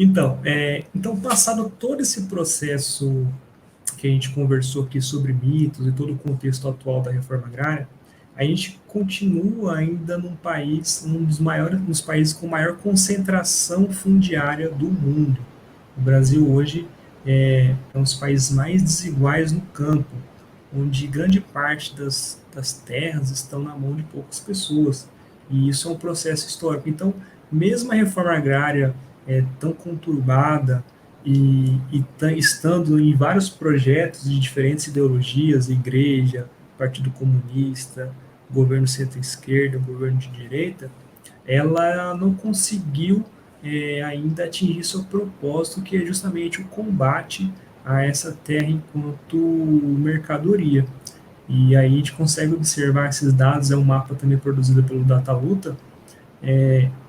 Então, passado todo esse processo que a gente conversou aqui sobre mitos e todo o contexto atual da reforma agrária, a gente continua ainda num país, um dos maiores, um dos países com maior concentração fundiária do mundo. O Brasil hoje é um dos países mais desiguais no campo, onde grande parte das terras estão na mão de poucas pessoas. E isso é um processo histórico. Então, mesmo a reforma agrária tão conturbada estando em vários projetos de diferentes ideologias, igreja, Partido Comunista, governo centro-esquerda, governo de direita, ela não conseguiu ainda atingir seu propósito, que é justamente o combate a essa terra enquanto mercadoria. E aí a gente consegue observar esses dados, é um mapa também produzido pelo Dataluta,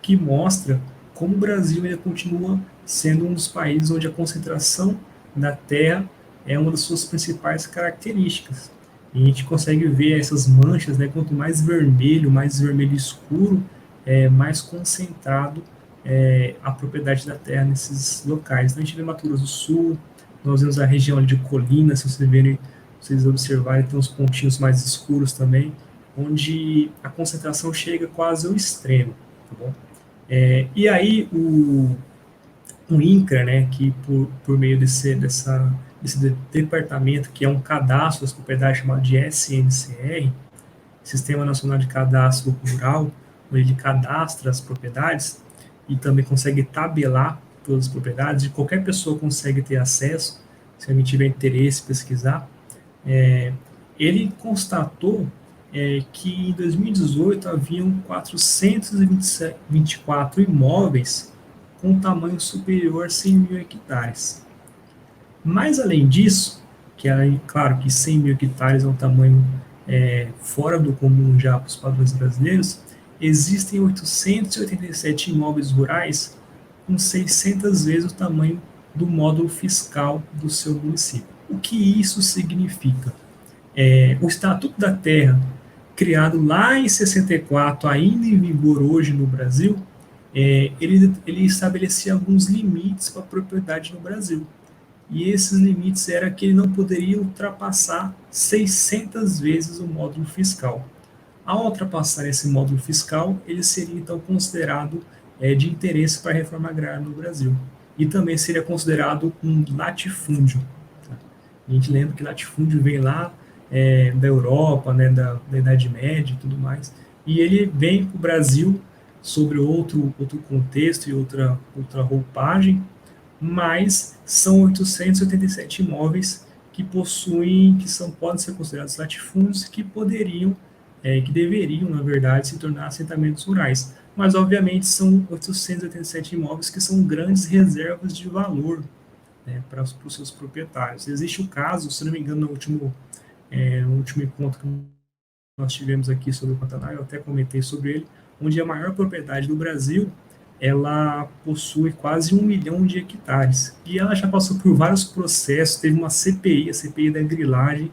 que mostra como o Brasil ainda continua sendo um dos países onde a concentração da terra é uma das suas principais características. E a gente consegue ver essas manchas, né? Quanto mais vermelho escuro, mais concentrado a propriedade da terra nesses locais. Então, a gente vê Mato Grosso do Sul, nós vemos a região ali de Colinas, se vocês observarem, tem uns pontinhos mais escuros também, onde a concentração chega quase ao extremo. Tá bom? E aí o INCRA, né, que por meio desse departamento, que é um cadastro das propriedades chamado de SNCR, Sistema Nacional de Cadastro Rural, onde ele cadastra as propriedades e também consegue tabelar todas as propriedades, e qualquer pessoa consegue ter acesso, se alguém tiver interesse em pesquisar. Ele constatou que em 2018 haviam 424 imóveis com tamanho superior a 100 mil hectares. Mas, além disso, que é claro que 100 mil hectares é um tamanho fora do comum já para os padrões brasileiros, existem 887 imóveis rurais com 600 vezes o tamanho do módulo fiscal do seu município. O que isso significa? O Estatuto da Terra, criado lá em 64, ainda em vigor hoje no Brasil, ele estabelecia alguns limites para a propriedade no Brasil. E esses limites era que ele não poderia ultrapassar 600 vezes o módulo fiscal. Ao ultrapassar esse módulo fiscal, ele seria então considerado de interesse para a reforma agrária no Brasil. E também seria considerado um latifúndio. Tá? A gente lembra que latifúndio vem lá da Europa, né, da Idade Média e tudo mais. E ele vem para o Brasil sobre outro contexto e outra roupagem, mas são 887 imóveis que possuem, podem ser considerados latifúndios, que deveriam, na verdade, se tornar assentamentos rurais. Mas, obviamente, são 887 imóveis que são grandes reservas de valor, né, para os seus proprietários. Existe o caso, se não me engano, no último encontro que nós tivemos aqui sobre o Pantanal, eu até comentei sobre ele, onde a maior propriedade do Brasil, ela possui quase 1 milhão de hectares. E ela já passou por vários processos, teve uma CPI, a CPI da grilagem,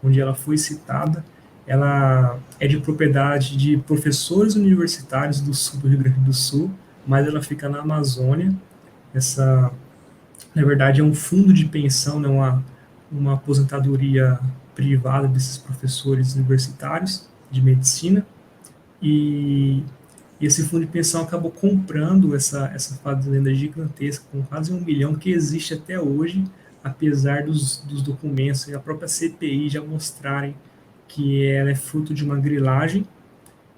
onde ela foi citada. Ela é de propriedade de professores universitários do sul do Rio Grande do Sul, mas ela fica na Amazônia. Na verdade, é um fundo de pensão, né, uma aposentadoria privada desses professores universitários de medicina. E esse fundo de pensão acabou comprando essa fazenda gigantesca, com quase 1 milhão, que existe até hoje, apesar dos documentos e a própria CPI já mostrarem que ela é fruto de uma grilagem,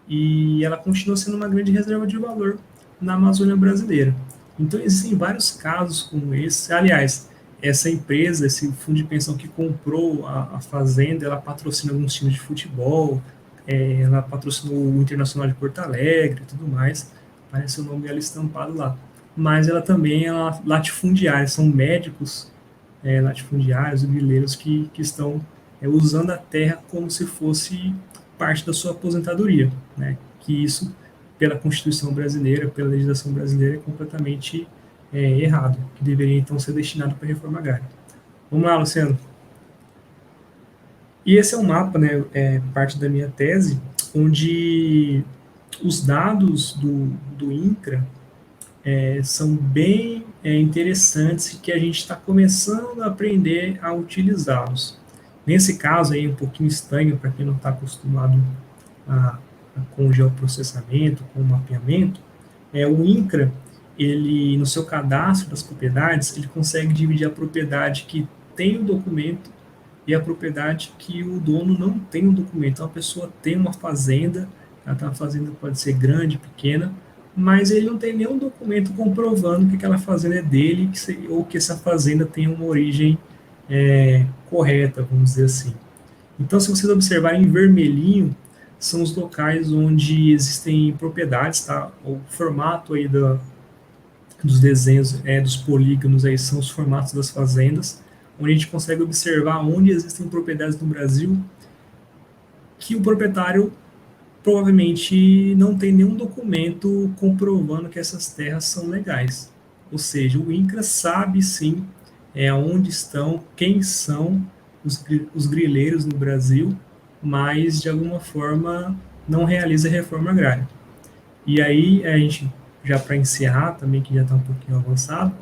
e ela continua sendo uma grande reserva de valor na Amazônia brasileira. Então, existem vários casos como esse. Aliás, essa empresa, esse fundo de pensão que comprou a fazenda, ela patrocina alguns times de futebol, ela patrocinou o Internacional de Porto Alegre e tudo mais, aparece o nome dela estampado lá. Mas ela também é latifundiária, são médicos latifundiários, grileiros que estão usando a terra como se fosse parte da sua aposentadoria, né? Que isso, pela Constituição brasileira, pela legislação brasileira, é completamente errado, que deveria então ser destinado para a reforma agrária. Vamos lá, Luciano. E esse é um mapa, né, parte da minha tese, onde os dados do INCRA, são bem interessantes e que a gente está começando a aprender a utilizá-los. Nesse caso aí, um pouquinho estranho para quem não está acostumado com o geoprocessamento, com o mapeamento, o INCRA, ele, no seu cadastro das propriedades, ele consegue dividir a propriedade que tem o documento e a propriedade que o dono não tem o documento. Então, a pessoa tem uma fazenda, a fazenda pode ser grande, pequena, mas ele não tem nenhum documento comprovando que aquela fazenda é dele ou que essa fazenda tem uma origem correta, vamos dizer assim. Então, se vocês observarem em vermelhinho, são os locais onde existem propriedades, tá? O formato aí dos desenhos, dos polígonos aí são os formatos das fazendas, onde a gente consegue observar onde existem propriedades no Brasil que o proprietário provavelmente não tem nenhum documento comprovando que essas terras são legais. Ou seja, o INCRA sabe sim onde estão, quem são os grileiros no Brasil, mas de alguma forma não realiza reforma agrária. E aí, a gente, já para encerrar também, que já está um pouquinho avançado,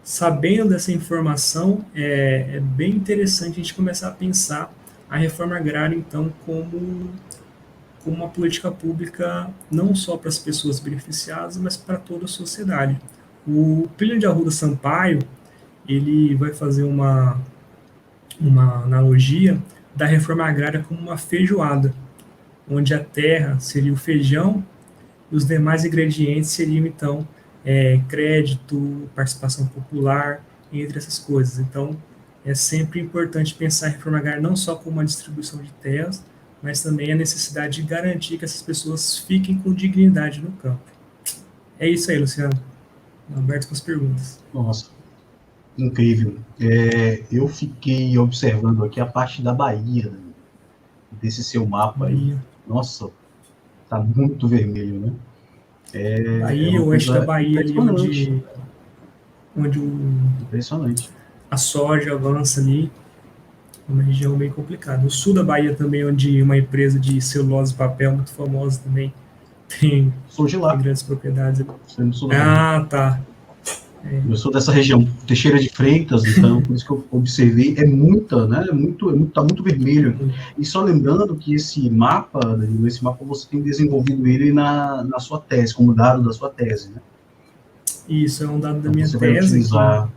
sabendo dessa informação, é bem interessante a gente começar a pensar a reforma agrária, então, como uma política pública não só para as pessoas beneficiadas, mas para toda a sociedade. O Plínio de Arruda Sampaio, ele vai fazer uma analogia da reforma agrária como uma feijoada, onde a terra seria o feijão e os demais ingredientes seriam, então, crédito, participação popular, entre essas coisas. Então, é sempre importante pensar em reforma agrária não só como uma distribuição de terras, mas também a necessidade de garantir que essas pessoas fiquem com dignidade no campo. É isso aí, Luciano. Aberto com as perguntas. Nossa, incrível. Eu fiquei observando aqui a parte da Bahia, né, desse seu mapa aí. Nossa, tá muito vermelho, né? Bahia, oeste da Bahia, ali onde impressionante. A soja avança ali, uma região bem complicada. O sul da Bahia também, onde uma empresa de celulose e papel muito famosa também tem grandes propriedades. Tá. Eu sou dessa região, Teixeira de Freitas, então por isso que eu observei, tá muito vermelho. E só lembrando que esse mapa você tem desenvolvido ele na sua tese, como dado da sua tese, né? Isso, é um dado da então minha você tese. Vai utilizar...